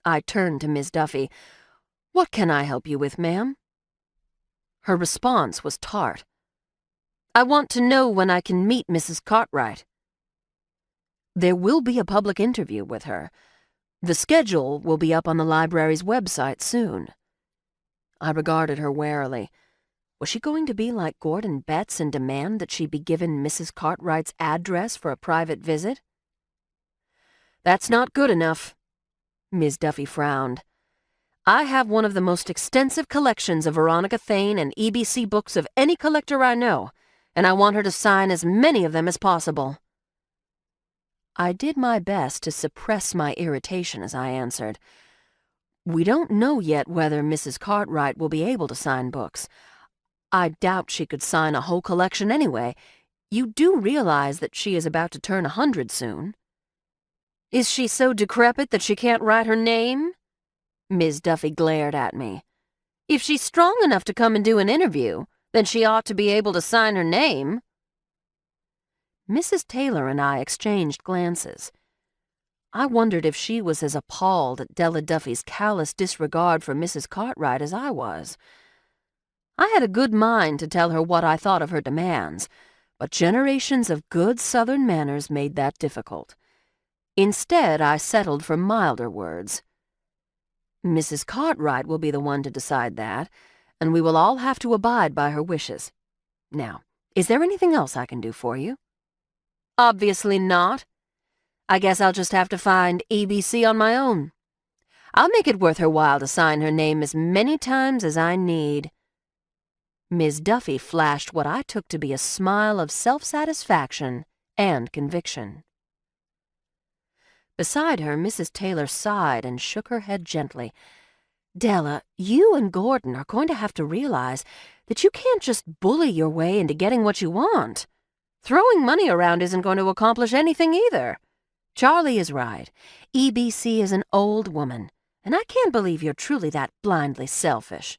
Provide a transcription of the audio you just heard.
I turned to Miss Duffy. "What can I help you with, ma'am?" Her response was tart. "I want to know when I can meet Mrs. Cartwright." "There will be a public interview with her. The schedule will be up on the library's website soon." I regarded her warily. Was she going to be like Gordon Betts and demand that she be given Mrs. Cartwright's address for a private visit? "That's not good enough." Ms. Duffy frowned. "I have one of the most extensive collections of Veronica Thane and EBC books of any collector I know, and I want her to sign as many of them as possible." I did my best to suppress my irritation as I answered, "We don't know yet whether Mrs. Cartwright will be able to sign books. I doubt she could sign a whole collection anyway. You do realize that she is about to turn 100 soon." "Is she so decrepit that she can't write her name?" Ms. Duffy glared at me. "If she's strong enough to come and do an interview, then she ought to be able to sign her name." Mrs. Taylor and I exchanged glances. I wondered if she was as appalled at Della Duffy's callous disregard for Mrs. Cartwright as I was. I had a good mind to tell her what I thought of her demands, but generations of good Southern manners made that difficult. Instead, I settled for milder words. "Mrs. Cartwright will be the one to decide that, and we will all have to abide by her wishes. Now, is there anything else I can do for you?" "Obviously not. I guess I'll just have to find EBC on my own. I'll make it worth her while to sign her name as many times as I need." Ms. Duffy flashed what I took to be a smile of self-satisfaction and conviction. Beside her, Mrs. Taylor sighed and shook her head gently. "Della, you and Gordon are going to have to realize that you can't just bully your way into getting what you want. Throwing money around isn't going to accomplish anything either. Charlie is right. EBC is an old woman, and I can't believe you're truly that blindly selfish."